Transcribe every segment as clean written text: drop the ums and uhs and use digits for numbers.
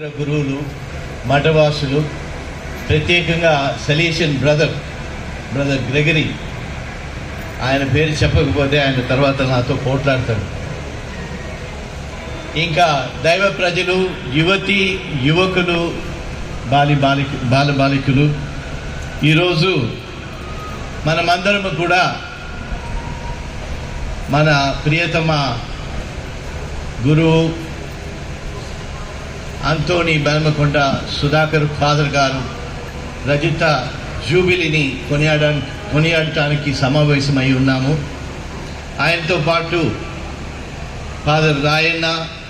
గురువులు మఠవాసులు ప్రత్యేకంగా సలీషన్ brother Gregory, ఆయన పేరు చెప్పకపోతే ఆయన తర్వాత నాతో పోట్లాడతాడు. ఇంకా దైవ ప్రజలు, యువతి యువకులు, బాలికలు, ఈరోజు మనమందరము కూడా మన ప్రియతమ గురువు అంతోని బెల్మకొండ సుధాకర్ ఫాదర్ గారు రజిత జూబిలీని కొనియాడటానికి సమావేశమై ఉన్నాము. ఆయనతో పాటు ఫాదర్ రాయన్న,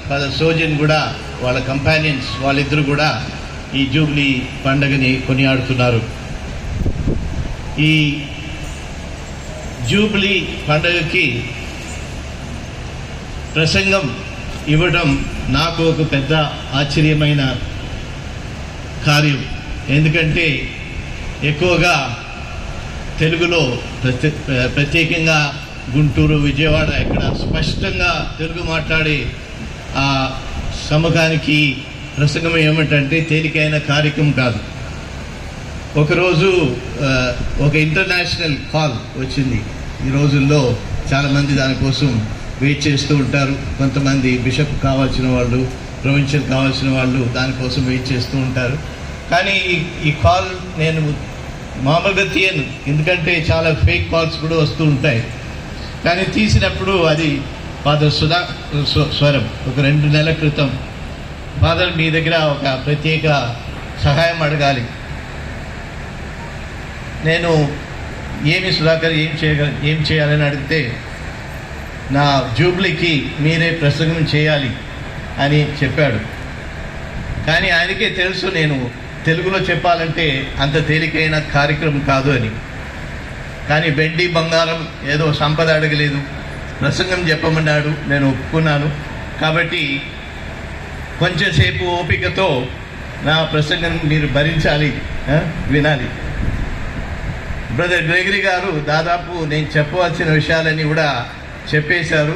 ఫాదర్ సోజన్ కూడా, వాళ్ళ కంపానియన్స్ వాళ్ళిద్దరు కూడా ఈ జూబిలీ పండుగని కొనియాడుతున్నారు. ఈ జూబిలీ పండుగకి ప్రసంగం ఇవ్వడం నాకు ఒక పెద్ద ఆశ్చర్యమైన కార్యం. ఎందుకంటే ఎక్కువగా తెలుగులో ప్రత్యేకంగా గుంటూరు, విజయవాడ ఇక్కడ స్పష్టంగా తెలుగు మాట్లాడే ఆ సమూహానికి ప్రసంగం ఏమిటంటే తేలికైన కార్యక్రమం కాదు. ఒకరోజు ఒక ఇంటర్నేషనల్ కాల్ వచ్చింది. ఈ రోజుల్లో చాలామంది దానికోసం వెయిట్ చేస్తూ ఉంటారు. కొంతమంది బిషప్ కావాల్సిన వాళ్ళు, ప్రొవిన్షియల్ కావాల్సిన వాళ్ళు దానికోసం వెయిట్ చేస్తూ ఉంటారు. కానీ ఈ కాల్ నేను మామూలుగా తీయను, ఎందుకంటే చాలా ఫేక్ కాల్స్ కూడా వస్తూ ఉంటాయి. కానీ తీసినప్పుడు అది ఫాదర్ స్వరం. ఒక 2 నెలల క్రితం, ఫాదర్ మీ దగ్గర ఒక ప్రత్యేక సహాయం అడగాలి. నేను సుధాకర్ ఏం చేయాలని అడిగితే, నా జూబ్లీకి మీరే ప్రసంగం చేయాలి అని చెప్పాడు. కానీ ఆయనకే తెలుసు నేను తెలుగులో చెప్పాలంటే అంత తేలికైన కార్యక్రమం కాదు అని. కానీ వెండి బంగారం ఏదో సంపద అడగలేదు, ప్రసంగం చెప్పమన్నాడు. నేను ఒప్పుకున్నాను. కాబట్టి కొంచెంసేపు ఓపికతో నా ప్రసంగం మీరు భరించాలి, వినాలి. బ్రదర్ గ్రెగరీ గారు దాదాపు నేను చెప్పవలసిన విషయాలన్నీ కూడా చెప్పేశారు.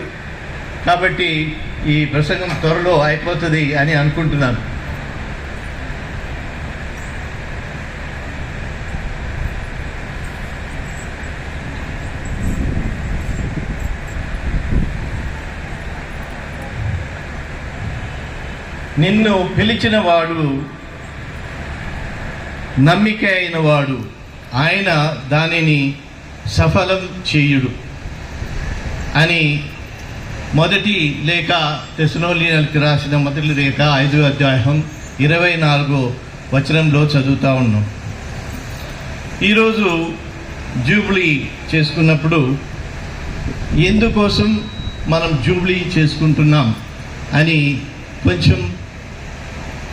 కాబట్టి ఈ ప్రసంగం త్వరలో అయిపోతుంది అని అనుకుంటున్నాను. నిన్ను పిలిచిన వాడు నమ్మిక అయిన వాడు, ఆయన దానిని సఫలం చేయుడు అని మొదటి లేఖ తెస్సలోనికీయులకు రాసిన మొదటి లేఖ 5వ అధ్యాయం 24వ వచనంలో చదువుతూ ఉన్నాం. ఈరోజు జూబ్లీ చేసుకున్నప్పుడు ఎందుకోసం మనం జూబ్లీ చేసుకుంటున్నాం అని కొంచెం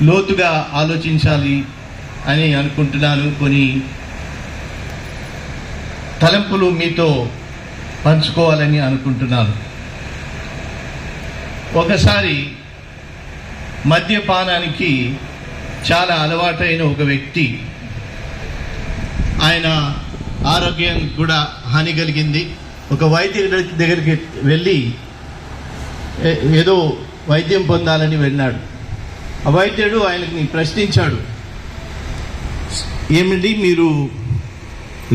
లోతుగా ఆలోచించాలి అని అనుకుంటున్నాను. కొన్ని తలంపులు మీతో పంచుకోవాలని అనుకుంటున్నాను. ఒకసారి మద్యపానానికి చాలా అలవాటైన ఒక వ్యక్తి, ఆయన ఆరోగ్యం కూడా హాని కలిగింది. ఒక వైద్యుడి దగ్గరికి వెళ్ళి ఏదో వైద్యం పొందాలని వెళ్ళాడు. ఆ వైద్యుడు ఆయనకి ప్రశ్నించాడు, ఏమిటి మీరు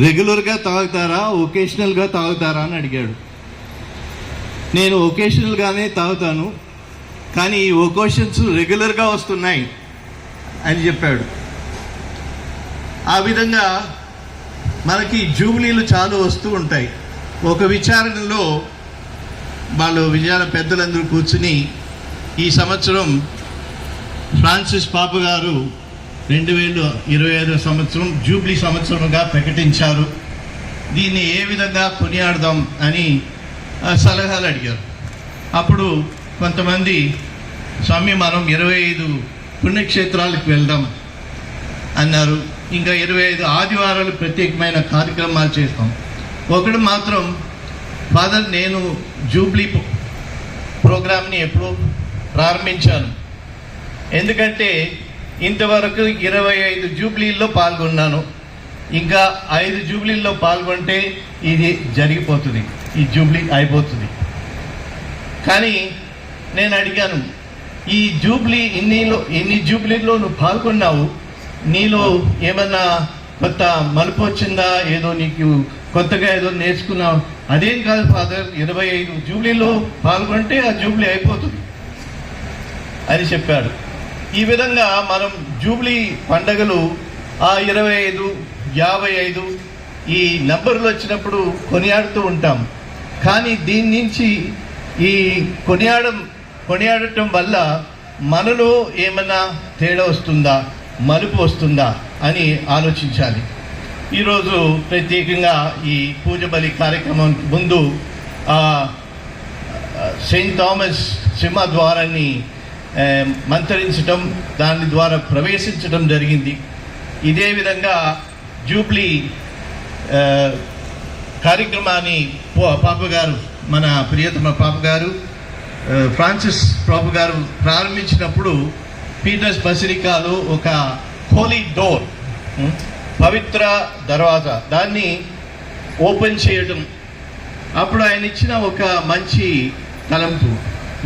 రెగ్యులర్గా తాగుతారా, ఒకేషనల్గా తాగుతారా అని అడిగాడు. నేను ఒకేషనల్గానే తాగుతాను, కానీ ఈ ఒకేషన్స్ రెగ్యులర్గా వస్తున్నాయి అని చెప్పాడు. ఆ విధంగా మనకి జూబ్లీలు చాలా వస్తూ ఉంటాయి. ఒక విచారణలో వాళ్ళు విజయాల పెద్దలందరూ కూర్చుని ఈ సంవత్సరం ఫ్రాన్సిస్ పాప గారు 2025 సంవత్సరం జూబ్లీ సంవత్సరంగా ప్రకటించారు. దీన్ని ఏ విధంగా కొనియాడదాం అని సలహాలు అడిగారు. అప్పుడు కొంతమంది, స్వామి మనం 25 పుణ్యక్షేత్రాలకు వెళ్దాం అన్నారు. ఇంకా 25 ఆదివారాలు ప్రత్యేకమైన కార్యక్రమాలు చేస్తాం. ఒకడు మాత్రం, ఫాదర్ నేను జూబ్లీ ప్రోగ్రామ్ని ఎప్పుడో ప్రారంభించాను, ఎందుకంటే ఇంతవరకు 25 జూబ్లీల్లో పాల్గొన్నాను, ఇంకా 5 జూబ్లీల్లో పాల్గొంటే ఇది జరిగిపోతుంది, ఈ జూబ్లీ అయిపోతుంది. కానీ నేను అడిగాను, ఈ జూబ్లీ ఇన్ని జూబ్లీలో నువ్వు పాల్గొన్నావు, నీలో ఏమన్నా కొత్త మలుపు వచ్చిందా, ఏదో నీకు కొత్తగా ఏదో నేర్చుకున్నావు? అదేం కాదు ఫాదర్, 25 జూబ్లీలో పాల్గొంటే ఆ జూబ్లీ అయిపోతుంది అని చెప్పాడు. ఈ విధంగా మనం జూబ్లీ పండగలు ఆ 25, 55 ఈ నంబర్లు వచ్చినప్పుడు కొనియాడుతూ ఉంటాం. కానీ దీని నుంచి ఈ కొనియాడటం వల్ల మనలో ఏమైనా తేడా వస్తుందా, మలుపు వస్తుందా అని ఆలోచించాలి. ఈరోజు ప్రత్యేకంగా ఈ పూజ బలి కార్యక్రమానికి ముందు సెయింట్ థామస్ సింహద్వారాన్ని మంత్రించడం, దాని ద్వారా ప్రవేశించడం జరిగింది. ఇదే విధంగా జూబ్లీ కార్యక్రమాన్ని పాపగారు, మన ప్రియతమ పాపగారు ఫ్రాన్సిస్ పాపగారు ప్రారంభించినప్పుడు పీటర్స్ బసిలికాలో ఒక హోలీ డోర్, పవిత్ర దర్వాజా, దాన్ని ఓపెన్ చేయడం. అప్పుడు ఆయన ఇచ్చిన ఒక మంచి తలంపు,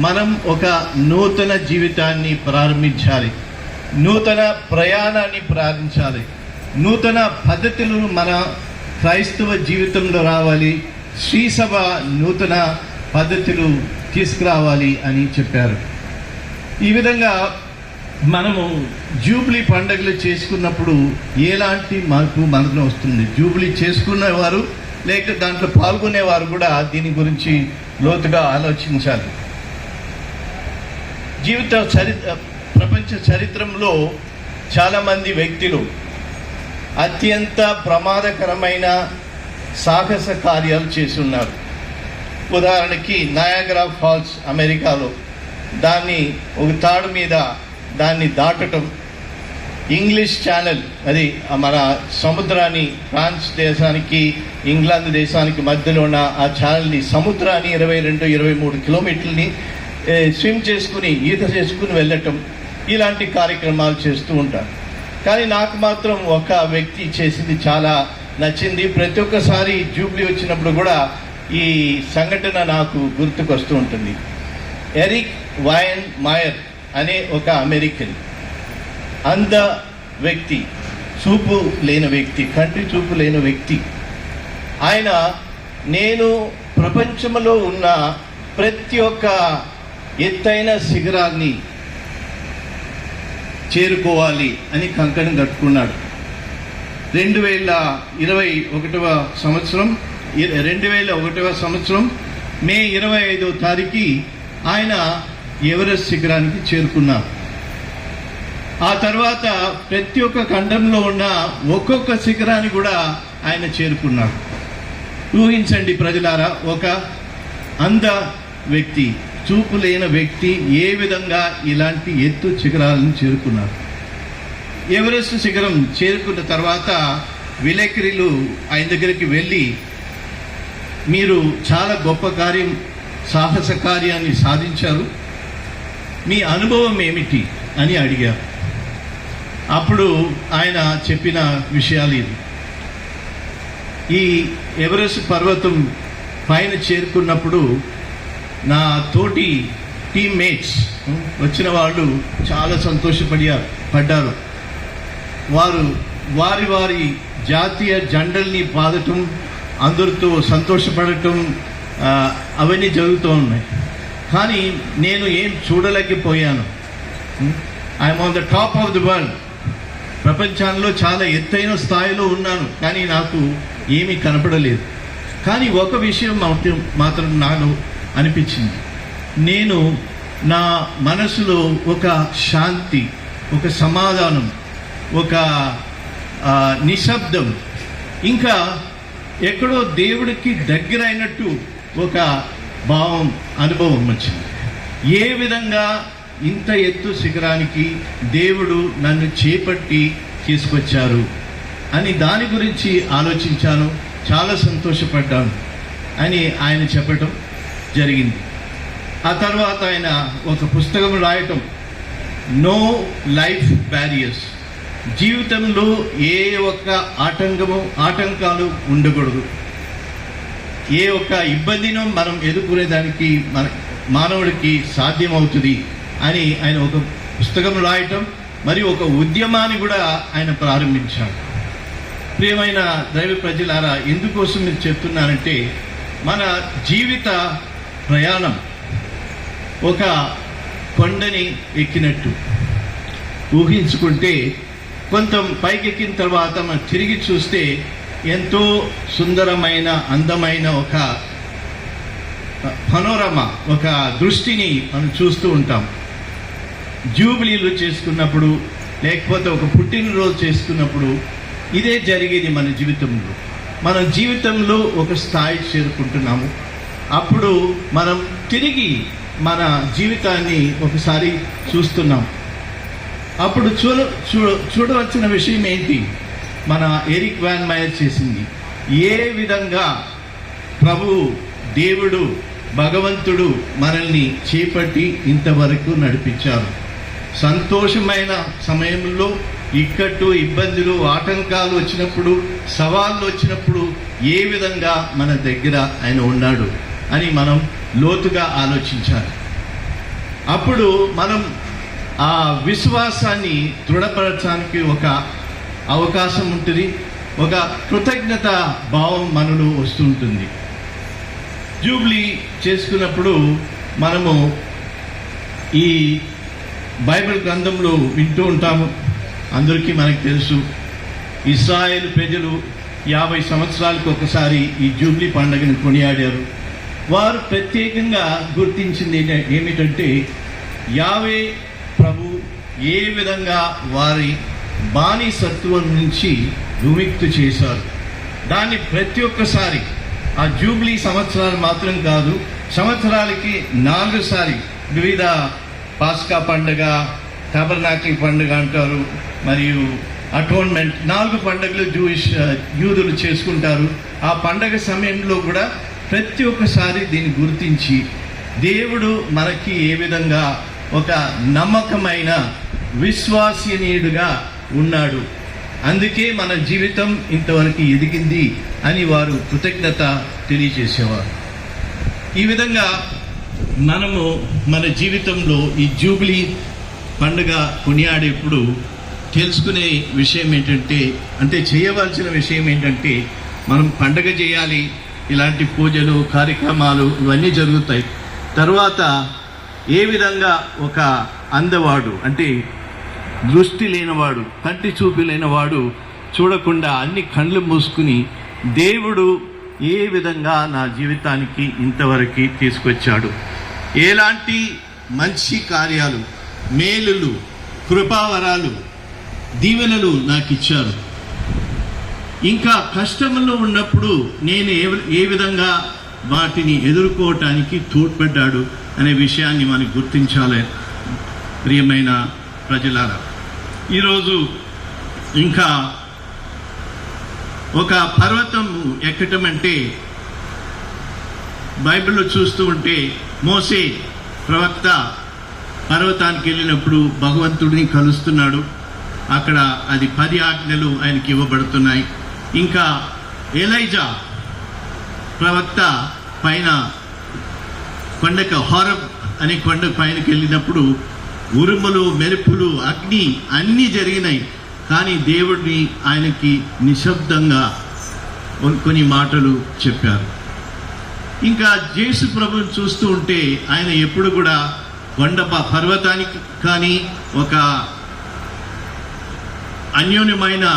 మనం ఒక నూతన జీవితాన్ని ప్రారంభించాలి, నూతన ప్రయాణాన్ని ప్రారంభించాలి, నూతన పద్ధతులు మన క్రైస్తవ జీవితంలో రావాలి, శ్రీసభ నూతన పద్ధతులు తీసుకురావాలి అని చెప్పారు. ఈ విధంగా మనము జూబ్లీ పండుగలు చేసుకున్నప్పుడు ఎలాంటి మార్పు మనలో వస్తుంది? జూబ్లీ చేసుకునేవారు లేక దాంట్లో పాల్గొనేవారు కూడా దీని గురించి లోతుగా ఆలోచించాలి. ప్రపంచ చరిత్రలో చాలామంది వ్యక్తులు అత్యంత ప్రమాదకరమైన సాహస కార్యాలు చేస్తున్నారు. ఉదాహరణకి నయాగరా ఫాల్స్ అమెరికాలో, దాన్ని ఒక తాడు మీద దాన్ని దాటడం, ఇంగ్లీష్ ఛానల్, అది మన సముద్రాన్ని, ఫ్రాన్స్ దేశానికి ఇంగ్లాండ్ దేశానికి మధ్యలో ఉన్న ఆ ఛానల్ని, సముద్రాన్ని 22-23 కిలోమీటర్ని స్విమ్ చేసుకుని, ఈత చేసుకుని వెళ్ళటం, ఇలాంటి కార్యక్రమాలు చేస్తూ ఉంటారు. కానీ నాకు మాత్రం ఒక వ్యక్తి చేసింది చాలా నచ్చింది. ప్రతి ఒక్కసారి జూబ్లీ వచ్చినప్పుడు కూడా ఈ సంఘటన నాకు గుర్తుకొస్తూ ఉంటుంది. ఎరిక్ వైన్ మాయర్ అనే ఒక అమెరికన్ అంధ వ్యక్తి, చూపు లేని వ్యక్తి, కంటి చూపు లేని వ్యక్తి. ఆయన, నేను ప్రపంచంలో ఉన్న ప్రతి ఒక్క ఎత్తైన శిఖరాన్ని చేరుకోవాలి అని కంకణం కట్టుకున్నాడు. 2001 సంవత్సరం మే 25వ తారీఖు ఆయన ఎవరెస్ట్ శిఖరానికి చేరుకున్నారు. ఆ తర్వాత ప్రతి ఒక్క ఖండంలో ఉన్న ఒక్కొక్క శిఖరాన్ని కూడా ఆయన చేరుకున్నాడు. ఊహించండి ప్రజలారా, ఒక అంధ వ్యక్తి, చూపు లేని వ్యక్తి ఏ విధంగా ఇలాంటి ఎత్తు శిఖరాలను చేరుకున్నారు. ఎవరెస్ట్ శిఖరం చేరుకున్న తర్వాత విలేకరులు ఆయన దగ్గరికి వెళ్ళి, మీరు చాలా గొప్ప కార్యం, సాహస కార్యాన్ని సాధించారు, మీ అనుభవం ఏమిటి అని అడిగారు. అప్పుడు ఆయన చెప్పిన విషయాలు ఇది. ఈ ఎవరెస్ట్ పర్వతం పైన చేరుకున్నప్పుడు నా తోటి టీమ్మేట్స్ వచ్చిన వాళ్ళు చాలా సంతోషపడ్డారు. వారు వారి జాతీయ జెండల్ని పాదటం, అందరితో సంతోషపడటం, అవన్నీ జరుగుతూ ఉన్నాయి. కానీ నేను ఏం చూడలేకపోయాను. I'm on the top of the world, ప్రపంచంలో చాలా ఎత్తైన స్థాయిలో ఉన్నాను, కానీ నాకు ఏమీ కనపడలేదు. కానీ ఒక విషయం మాత్రం నాలో అనిపించింది. నేను నా మనసులో ఒక శాంతి, ఒక సమాధానం, ఒక నిశ్శబ్దం, ఇంకా ఎక్కడో దేవుడికి దగ్గరైనట్టు ఒక భావం, అనుభవం వచ్చింది. ఏ విధంగా ఇంత ఎత్తు శిఖరానికి దేవుడు నన్ను చేపట్టి తీసుకొచ్చారు అని దాని గురించి ఆలోచించాను, చాలా సంతోషపడ్డాను అని ఆయన చెప్పటం జరిగింది. ఆ తర్వాత ఆయన ఒక పుస్తకం రాయటం, నో లైఫ్ బ్యారియర్స్, జీవితంలో ఏ ఒక్క ఆటంకాలు ఉండకూడదు, ఏ ఒక్క ఇబ్బందినో మనం ఎదుర్కొనేదానికి మానవుడికి సాధ్యమవుతుంది అని ఆయన ఒక పుస్తకం రాయటం మరియు ఒక ఉద్యమాన్ని కూడా ఆయన ప్రారంభించాడు. ప్రియమైన దైవ ప్రజలారా, ఎందుకోసం మీరు చెప్తున్నానంటే మన జీవిత ప్రయాణం ఒక కొండని ఎక్కినట్టు ఊహించుకుంటే కొంత పైకెక్కిన తర్వాత మనం తిరిగి చూస్తే ఎంతో సుందరమైన అందమైన ఒక పనోరమా, ఒక దృష్టిని మనం చూస్తూ ఉంటాం. జూబిలీలు చేసుకున్నప్పుడు లేకపోతే ఒక పుట్టినరోజు చేసుకున్నప్పుడు ఇదే జరిగేది మన జీవితంలో. మన జీవితంలో ఒక స్థాయి చేరుకుంటున్నాము. అప్పుడు మనం తిరిగి మన జీవితాన్ని ఒకసారి చూస్తున్నాం. అప్పుడు చూడవలసిన విషయం ఏంటి? మన ఎరిక్ వాన్ మైయర్ చేసింది. ఏ విధంగా ప్రభువు, దేవుడు, భగవంతుడు మనల్ని చేపట్టి ఇంతవరకు నడిపించారు. సంతోషమైన సమయంలో ఇక్కట్టు, ఇబ్బందులు, ఆటంకాలు వచ్చినప్పుడు, సవాళ్ళు వచ్చినప్పుడు ఏ విధంగా మన దగ్గర ఆయన ఉన్నాడు అని మనం లోతుగా ఆలోచించాలి. అప్పుడు మనం ఆ విశ్వాసాన్ని దృఢపరచడానికి ఒక అవకాశం ఉంటుంది. ఒక కృతజ్ఞత భావం మనలో వస్తుంటుంది. జూబ్లీ చేసుకున్నప్పుడు మనము ఈ బైబిల్ గ్రంథంలో వింటూ ఉంటాము. అందరికీ మనకు తెలుసు, ఇశ్రాయేలు ప్రజలు 50 సంవత్సరాలకు ఒకసారి ఈ జూబ్లీ పండుగను కొనియాడారు. వారు ప్రత్యేకంగా గుర్తించింది ఏమిటంటే యావే ప్రభు ఏ విధంగా వారి బానిసత్వం నుంచి విముక్తి చేశారు. దాన్ని ప్రతి ఒక్కసారి ఆ జూబ్లీ సంవత్సరాలు మాత్రం కాదు, సంవత్సరాలకి 4 సారి వివిధ పాస్కా పండుగ, టబర్నాకిల్ పండుగ అంటారు, మరియు అటోన్మెంట్, 4 పండుగలు యూదులు చేసుకుంటారు. ఆ పండగ సమయంలో కూడా ప్రతి ఒక్కసారి దీన్ని గుర్తించి దేవుడు మనకి ఏ విధంగా ఒక నమ్మకమైన విశ్వసనీయుడుగా ఉన్నాడు, అందుకే మన జీవితం ఇంతవరకు ఎదిగింది అని వారు కృతజ్ఞత తెలియజేసేవారు. ఈ విధంగా మనము మన జీవితంలో ఈ జూబ్లీ పండుగ కొనియాడేప్పుడు తెలుసుకునే విషయం ఏంటంటే, అంటే చేయవలసిన విషయం ఏంటంటే, మనం పండుగ చేయాలి, ఇలాంటి పూజలు, కార్యక్రమాలు ఇవన్నీ జరుగుతాయి. తర్వాత ఏ విధంగా ఒక అందవాడు, అంటే దృష్టి లేనివాడు, కంటి చూపు లేనివాడు చూడకుండా అన్ని కళ్ళు మూసుకుని దేవుడు ఏ విధంగా నా జీవితానికి ఇంతవరకు తీసుకొచ్చాడు, ఎలాంటి మంచి కార్యాలు, మేలులు, కృపావరాలు, దీవెనలు నాకు ఇచ్చారు, ఇంకా కష్టంలో ఉన్నప్పుడు నేను ఏ విధంగా వాటిని ఎదుర్కోవటానికి తోడ్పడ్డాడు అనే విషయాన్ని మనం గుర్తించాలి. ప్రియమైన ప్రజలారా, ఈరోజు ఇంకా ఒక పర్వతం ఎక్కటం అంటే, బైబిల్లో చూస్తూ ఉంటే మోసే ప్రవక్త పర్వతానికి వెళ్ళినప్పుడు భగవంతుడిని కలుస్తున్నాడు. అక్కడ అది 10 ఆజ్ఞలు ఆయనకి ఇవ్వబడుతున్నాయి. ఇంకా ఎలైజా ప్రవక్త పైన కొండకు, హోరబ్ అనే కొండ పైనకి వెళ్ళినప్పుడు ఉరుములు, మెరుపులు, అగ్ని అన్నీ జరిగినాయి. కానీ దేవుడిని ఆయనకి నిశ్శబ్దంగా కొన్ని మాటలు చెప్పారు. ఇంకా యేసు ప్రభుని చూస్తూ ఉంటే ఆయన ఎప్పుడు కూడా కొండ పర్వతానికి కానీ ఒక అన్యోన్యమైన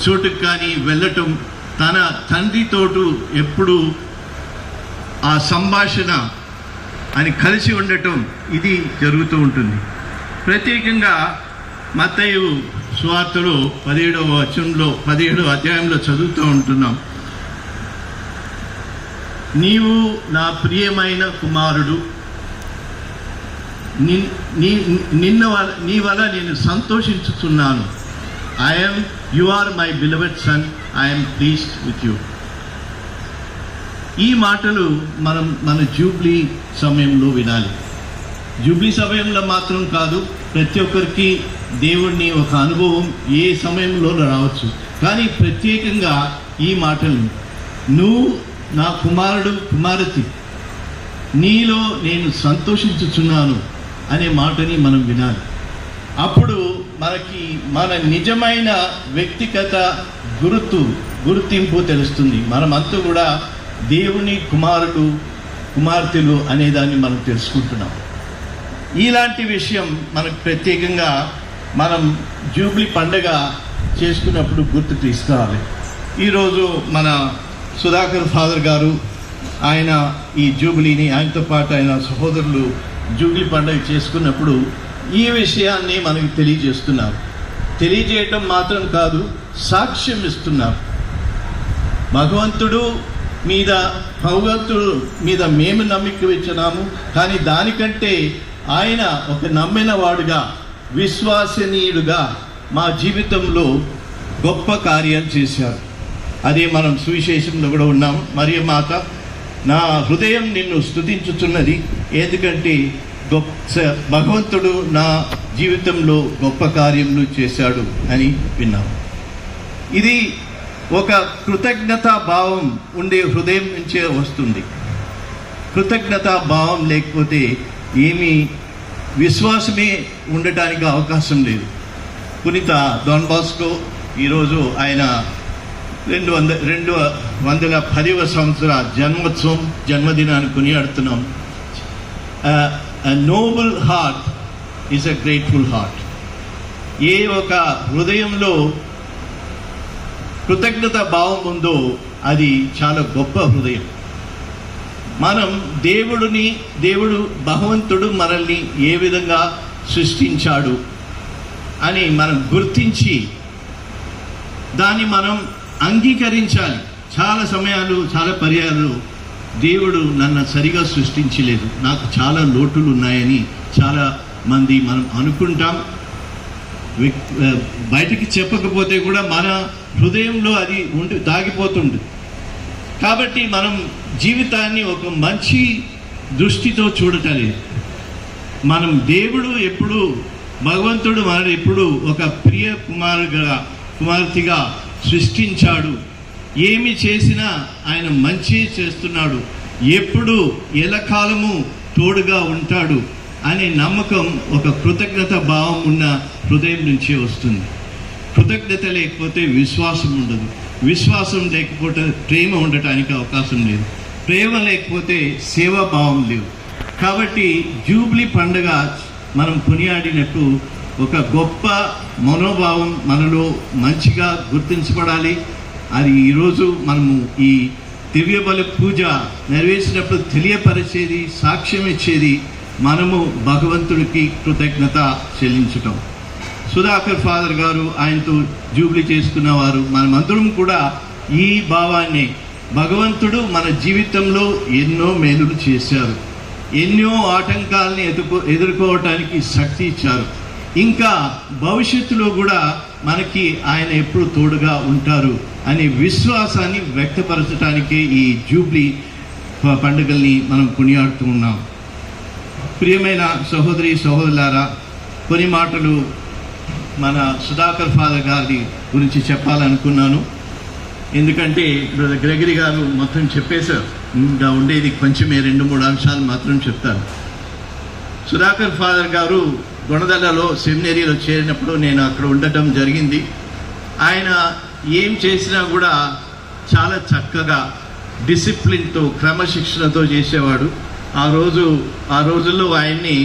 చోటుకు కానీ వెళ్ళటం, తన తండ్రితోటు ఎప్పుడు ఆ సంభాషణ అని కలిసి ఉండటం ఇది జరుగుతూ ఉంటుంది. ప్రత్యేకంగా మత్తయి సువార్తలో 17వ అధ్యాయంలో చదువుతూ ఉంటున్నాం. నీవు నా ప్రియమైన కుమారుడు, నీ వల్ల నేను సంతోషించుతున్నాను. You are my beloved son, I'm pleased with you. ఈ మాటలు మనం మన జూబ్లీ సమయంలో వినాలి. జూబ్లీ సమయంలో మాత్రం కాదు, ప్రతి ఒక్కరికి దేవుడిని ఒక అనుభవం ఏ సమయంలో రావచ్చు. కానీ ప్రత్యేకంగా ఈ మాటలు, నువ్వు నా కుమారుడు, కుమారతి, నీలో నేను సంతోషించుచున్నాను అనే మాటని మనం వినాలి. అప్పుడు మనకి మన నిజమైన వ్యక్తిగత గుర్తింపు తెలుస్తుంది. మనమంతా కూడా దేవుని కుమారుడు కుమార్తెలు అనేదాన్ని మనం తెలుసుకుంటున్నాం. ఇలాంటి విషయం మనకు ప్రత్యేకంగా మనం జూబ్లీ పండుగ చేసుకున్నప్పుడు గుర్తు తీసుకోవాలి. ఈరోజు మన సుధాకర్ ఫాదర్ గారు ఆయన ఈ జూబ్లీని, ఆయనతో పాటు ఆయన సహోదరులు జూబ్లీ పండుగ చేసుకున్నప్పుడు ఈ విషయాన్ని మనకి తెలియజేస్తున్నారు. తెలియజేయటం మాత్రం కాదు, సాక్ష్యం ఇస్తున్నారు. భగవంతుడు మీద మేము నమ్మిక ఇచ్చినాము, కానీ దానికంటే ఆయన ఒక నమ్మిన వాడుగా, విశ్వసనీయుడుగా మా జీవితంలో గొప్ప కార్యాలు చేశారు. అదే మనం సువిశేషంలో కూడా ఉన్నాం. మరియ మాత, నా హృదయం నిన్ను స్తుతించుచున్నది, ఎందుకంటే భగవంతుడు నా జీవితంలో గొప్ప కార్యములు చేశాడు అని విన్నాం. ఇది ఒక కృతజ్ఞతా భావం ఉండే హృదయం నుంచే వస్తుంది. కృతజ్ఞతా భావం లేకపోతే ఏమీ విశ్వాసమే ఉండటానికి అవకాశం లేదు. పునీత డాన్ బాస్కో ఈరోజు ఆయన 210వ సంవత్సర జన్మదినాన్ని కొనియాడుతున్నాం. A noble heart is a grateful heart. ఏ ఒక హృదయంలో కృతజ్ఞత భావం ఉందో అది చాలా గొప్ప హృదయం. మనం దేవుడు భగవంతుడు మనల్ని ఏ విధంగా సృష్టించాడు అని మనం గుర్తించి దాన్ని మనం అంగీకరించాలి. చాలా సమయాలు, చాలా పర్యాలు దేవుడు నన్ను సరిగా సృష్టించలేదు, నాకు చాలా లోటులు ఉన్నాయని చాలా మంది మనం అనుకుంటాం. బయటికి చెప్పకపోతే కూడా మన హృదయంలో అది దాగిపోతుంది. కాబట్టి మనం జీవితాన్ని ఒక మంచి దృష్టితో చూడటలేదు. మనం భగవంతుడు మనల్ని ఎప్పుడు ఒక ప్రియ కుమార్తెగా సృష్టించాడు. ఏమి చేసినా ఆయన మంచి చేస్తున్నాడు, ఎప్పుడు ఎల్లకాలము తోడుగా ఉంటాడు అనే నమ్మకం ఒక కృతజ్ఞత భావం ఉన్న హృదయం నుంచే వస్తుంది. కృతజ్ఞత లేకపోతే విశ్వాసం ఉండదు, విశ్వాసం లేకపోతే ప్రేమ ఉండటానికి అవకాశం లేదు, ప్రేమ లేకపోతే సేవాభావం లేవు. కాబట్టి జూబ్లీ పండుగ మనం కొనియాడినట్టు ఒక గొప్ప మనోభావం మనలో మంచిగా గుర్తించబడాలి. అది ఈరోజు మనము ఈ దివ్య బలి పూజ నెరవేర్చినప్పుడు తెలియపరిచేది, సాక్ష్యం ఇచ్చేది మనము భగవంతుడికి కృతజ్ఞత చెల్లించటం. సుధాకర్ ఫాదర్ గారు ఆయనతో జూబ్లీ చేసుకున్నవారు, మనమందరం కూడా ఈ భావాన్ని, భగవంతుడు మన జీవితంలో ఎన్నో మేలులు చేశారు, ఎన్నో ఆటంకాలని ఎదుర్కోవటానికి శక్తి ఇచ్చారు, ఇంకా భవిష్యత్తులో కూడా మనకి ఆయన ఎప్పుడు తోడుగా ఉంటారు అనే విశ్వాసాన్ని వ్యక్తపరచడానికే ఈ జూబ్లీ పండుగల్ని మనం కొనియాడుతూ ఉన్నాం. ప్రియమైన సహోదరులారా, కొన్ని మాటలు మన సుధాకర్ ఫాదర్ గారి గురించి చెప్పాలనుకున్నాను. ఎందుకంటే బ్రదర్ గ్రెగరీ గారు మొత్తం చెప్పేశారు. ఇంకా ఉండేది కొంచెమే 2-3 అంశాలు మాత్రం చెప్తాను. సుధాకర్ ఫాదర్ గారు గొనదలలో సెమినరీలో చేరినప్పుడు నేను అక్కడ ఉండటం జరిగింది. ఆయన ఏం చేసినా కూడా చాలా చక్కగా డిసిప్లిన్తో, క్రమశిక్షణతో చేసేవాడు. ఆ రోజుల్లో ఆయన్ని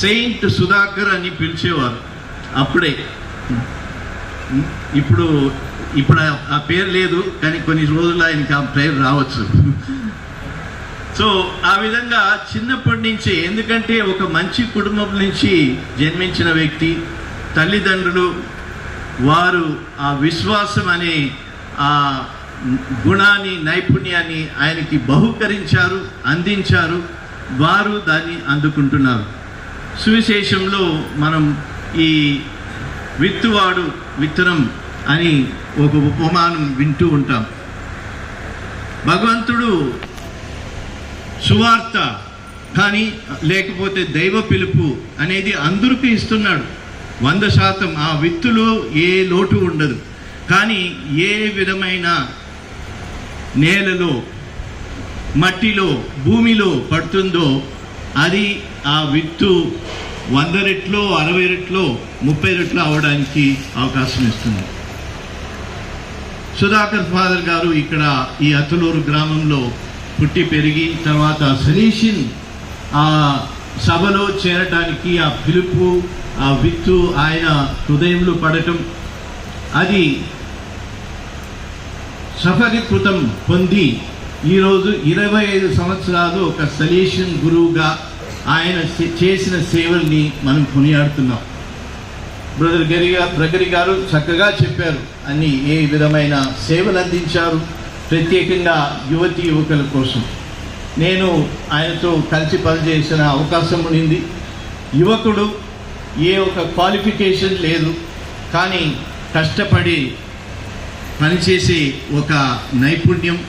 సెయింట్ సుధాకర్ అని పిలిచేవారు. అప్పుడే ఇప్పుడు ఆ పేరు లేదు, కానీ కొన్ని రోజులు ఆయనకి ఆ పేరు రావచ్చు. సో ఆ విధంగా చిన్నప్పటి నుంచి, ఎందుకంటే ఒక మంచి కుటుంబం నుంచి జన్మించిన వ్యక్తి, తల్లిదండ్రులు వారు ఆ విశ్వాసం అనే ఆ గుణాన్ని, నైపుణ్యాన్ని ఆయనకి బహుకరించారు, అందించారు. వారు దాన్ని అందుకుంటున్నారు. సువిశేషంలో మనం ఈ విత్తువాడు విత్తనం అని ఒక ఉపమానం వింటూ ఉంటాం. భగవంతుడు సువార్త కానీ లేకపోతే దైవ పిలుపు అనేది అందరికీ ఇస్తున్నాడు 100%. ఆ విత్తులో ఏ లోటు ఉండదు. కానీ ఏ విధమైన నేలలో, మట్టిలో, భూమిలో పడుతుందో అది ఆ విత్తు 100 రెట్లు, 60 రెట్లు, 30 రెట్లు అవ్వడానికి అవకాశం ఇస్తుంది. సుధాకర్ ఫాదర్ గారు ఇక్కడ ఈ అతలూరు గ్రామంలో పుట్టి పెరిగి తర్వాత సలీషన్ ఆ సభలో చేరటానికి ఆ పిలుపు, ఆ విత్తు ఆయన హృదయంలో పడటం, అది సఫలీకృతం పొంది ఈరోజు 25 సంవత్సరాలు ఒక సలీషన్ గురువుగా ఆయన చేసిన సేవల్ని మనం కొనియాడుతున్నాం. బ్రదర్ గ్రెగరీ గారు చక్కగా చెప్పారు అన్ని ఏ విధమైన సేవలు అందించారు, ప్రత్యేకంగా యువతి యువకుల కోసం. నేను ఆయనతో కలిసి పనిచేసిన అవకాశం ఉండింది. యువకుడు, ఏ ఒక క్వాలిఫికేషన్ లేదు, కానీ కష్టపడి పనిచేసే ఒక నైపుణ్యం,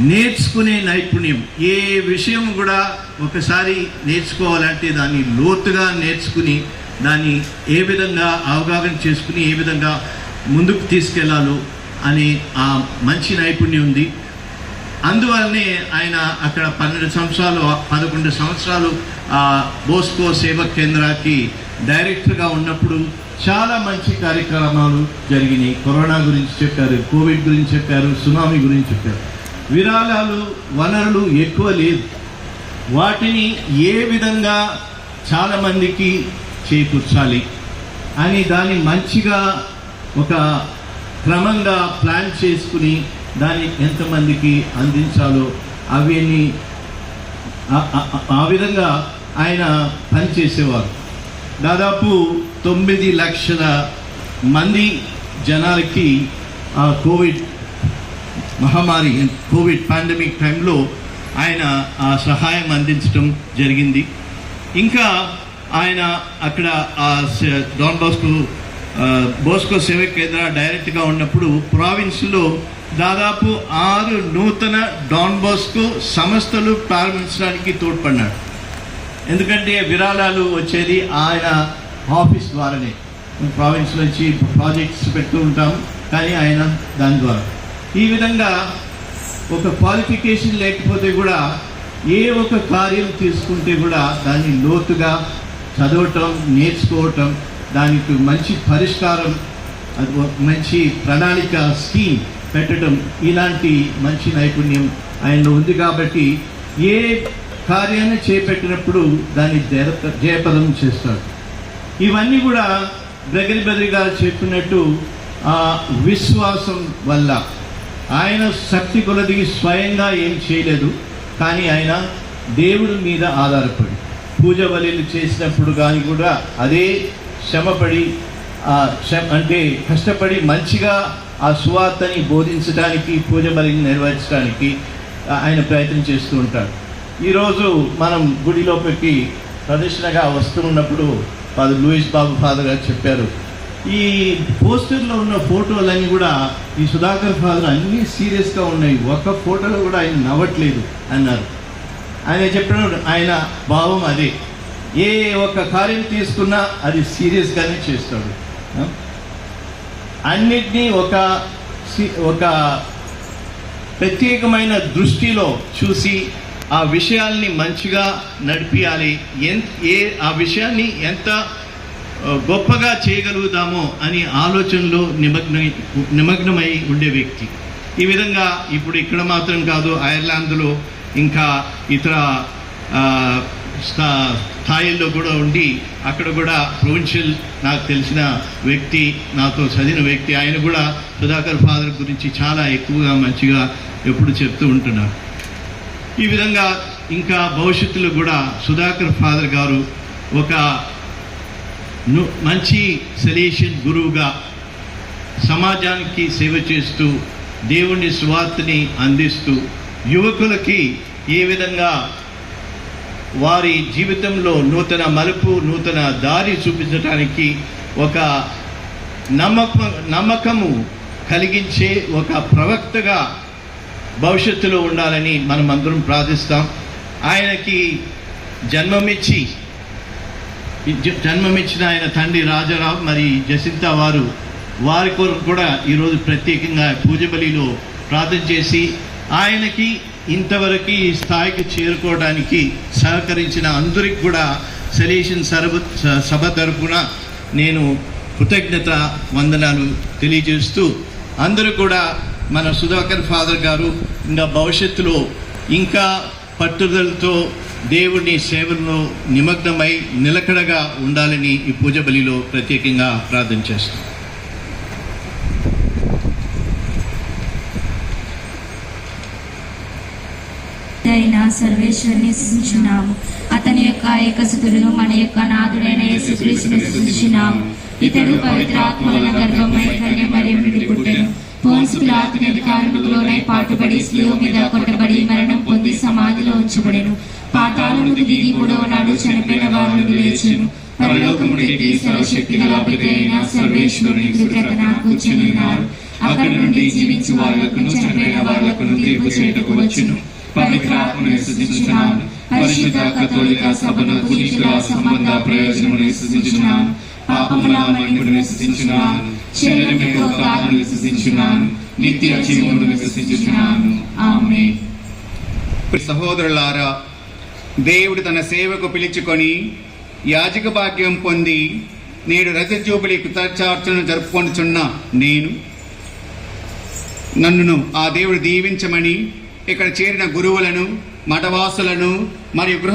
నేర్చుకునే నైపుణ్యం. ఏ విషయం కూడా ఒకసారి నేర్చుకోవాలంటే దాన్ని లోతుగా నేర్చుకుని దాన్ని ఏ విధంగా అవగాహన చేసుకుని ఏ విధంగా ముందుకు తీసుకెళ్లాలో అనే ఆ మంచి నైపుణ్యం ఉంది. అందువల్లనే ఆయన అక్కడ 11 సంవత్సరాలు బోస్కో సేవా కేంద్రానికి డైరెక్టర్గా ఉన్నప్పుడు చాలా మంచి కార్యక్రమాలు జరిగినాయి. కరోనా గురించి చెప్పారు, కోవిడ్ గురించి చెప్పారు, సునామీ గురించి చెప్పారు. విరాళాలు, వనరులు ఎక్కువ లేదు. వాటిని ఏ విధంగా చాలామందికి చేకూర్చాలి అని దాన్ని మంచిగా ఒక క్రమంగా ప్లాన్ చేసుకుని దాన్ని ఎంతమందికి అందించాలో అవన్నీ ఆ విధంగా ఆయన పనిచేసేవారు. దాదాపు 9 లక్షల మంది జనాలకి కోవిడ్ మహమ్మారి, కోవిడ్ పాండమిక్ టైంలో ఆయన ఆ సహాయం అందించడం జరిగింది. ఇంకా ఆయన అక్కడ డాన్ బోస్కో సేవా కేంద్ర డైరెక్ట్గా ఉన్నప్పుడు ప్రావిన్స్లో దాదాపు 6 నూతన డాన్ బోస్కో సంస్థలు ప్రారంభించడానికి తోడ్పడినాడు. ఎందుకంటే విరాళాలు వచ్చేది ఆయన ఆఫీస్ ద్వారానే. ప్రావిన్స్ నుంచి ప్రాజెక్ట్స్ పెడుతూ ఉంటాం, కానీ ఆయన దాని ద్వారా. ఈ విధంగా ఒక క్వాలిఫికేషన్ లేకపోతే కూడా ఏ ఒక కార్యం తీసుకుంటే కూడా దాన్ని లోతుగా చదవటం, నేర్చుకోవటం, దానికి మంచి పరిష్కారం, మంచి ప్రణాళిక స్కీమ్ పెట్టడం, ఇలాంటి మంచి నైపుణ్యం ఆయనలో ఉంది. కాబట్టి ఏ కార్యాన్ని చేపట్టినప్పుడు దాన్ని జయప్రదం చేస్తాడు. ఇవన్నీ కూడా గ్రెగరీ గారు చెప్పినట్టు విశ్వాసం వల్ల. ఆయన శక్తి కొలది స్వయంగా ఏం చేయలేదు, కానీ ఆయన దేవుడి మీద ఆధారపడి పూజ బలులు చేసినప్పుడు కానీ కూడా అదే శ్రమపడి అంటే కష్టపడి మంచిగా ఆ సువార్తని బోధించడానికి, పూజ బలిని నిర్వహించడానికి ఆయన ప్రయత్నం చేస్తూ ఉంటాడు. ఈరోజు మనం గుడిలోకి ప్రదర్శనగా వస్తున్నప్పుడు ఫాదర్ లూయిస్ బాబు ఫాదర్ గారు చెప్పారు, ఈ పోస్టర్లో ఉన్న ఫోటోలన్నీ కూడా ఈ సుధాకర్ ఫాదర్ అన్నీ సీరియస్గా ఉన్నాయి, ఒక్క ఫోటోలో కూడా ఆయన నవ్వట్లేదు అన్నారు. ఆయన చెప్పినప్పుడు ఆయన భావం అదే, ఏ ఒక్క కార్యం తీసుకున్నా అది సీరియస్గానే చేస్తాడు. అన్నిటినీ ఒక ప్రత్యేకమైన దృష్టిలో చూసి ఆ విషయాల్ని మంచిగా నడిపియాలి, ఆ విషయాన్ని ఎంత గొప్పగా చేయగలుగుతామో అని ఆలోచనలో నిమగ్నమై ఉండే వ్యక్తి. ఈ విధంగా ఇప్పుడు ఇక్కడ మాత్రం కాదు, ఐర్లాండ్లో ఇంకా ఇతర స్థాయిల్లో కూడా ఉండి అక్కడ కూడా ప్రొవిన్షియల్ నాకు తెలిసిన వ్యక్తి, నాతో చదివిన వ్యక్తి, ఆయన కూడా సుధాకర్ ఫాదర్ గురించి చాలా ఎక్కువగా మంచిగా ఎప్పుడు చెప్తూ ఉంటున్నారు. ఈ విధంగా ఇంకా భవిష్యత్తులో కూడా సుధాకర్ ఫాదర్ గారు ఒక మంచి సొల్యూషన్ గురువుగా సమాజానికి సేవ చేస్తూ దేవుని సువార్తని అందిస్తూ యువకులకి ఏ విధంగా వారి జీవితంలో నూతన మలుపు, నూతన దారి చూపించడానికి ఒక నమ్మకము కలిగించే ఒక ప్రవక్తగా భవిష్యత్తులో ఉండాలని మనం అందరం ప్రార్థిస్తాం. ఆయనకి జన్మమిచ్చిన ఆయన తండ్రి రాజారావు మరి జసింతా వారి కొరకు కూడా ఈరోజు ప్రత్యేకంగా పూజ బలిలో ప్రార్థన చేసి ఆయనకి ఇంతవరకు ఈ స్థాయికి చేరుకోవడానికి సహకరించిన అందరికి కూడా సెలేషన్ సభ తరపున నేను కృతజ్ఞత వందనాలు తెలియజేస్తూ, అందరూ కూడా మన సుధాకర్ ఫాదర్ గారు ఇంకా భవిష్యత్తులో ఇంకా పట్టుదలతో దేవుని సేవల్లో నిమగ్నమై నిలకడగా ఉండాలని ఈ పూజ బలిలో ప్రత్యేకంగా ప్రార్థన చేస్తాం. సర్వేశ్వరుని స్తుతించున్నాము. అతని యొక్క ఏకసుతుడును మన యొక్క నాథుడైన యేసుక్రీస్తుని స్తుతించున్నాము. ఇతడు పవిత్రాత్మల గర్భమై కన్యమరియు నుండి పుట్టెను. పోన్సు పిలాతుని అధికారములకు లోనై పాటుపడి శిలువ మీద కొట్టబడి మరణం పొంది సమాధిలో ఉంచబడెను. పాతాళమునకు దిగి మూడవ నాడు చనిపోయిన వారి నుండి లేచెను. పరలోకమునకెక్కి సర్వశక్తి గల పిత అయిన సర్వేశ్వరుని కృతజ్ఞతకు చెందినారు. అక్కడి నుండి జీవించు వాళ్లకును చనిపోయిన వాళ్లకును తీర్పు చేయుటకు వచ్చెను. పవిత్రాత్మను స్తుతించున్నాను. పరిశుద్ధ కథోలిక సభను పునీతుల సంబంధ ప్రయోజనమును స్తుతించున్నాను. పాపముల మన్నిపును స్తుతించున్నాను. శరీరం యొక్క ఉత్థానమును స్తుతించున్నాను. నిత్య జీవమును స్తుతించున్నాను. ఆమేన్. సహోదరులారా, దేవుడు తన సేవకు పిలుచుకొని యాజక భాగ్యం పొంది నేడు రజత జూబిలీ కృతజ్ఞతార్చనను జరుపుకొనుచున్న నన్ను ఆ దేవుడు దీవించమని ఇక్కడ చేరిన గురువులను, మఠవాసులను మరియు గృహ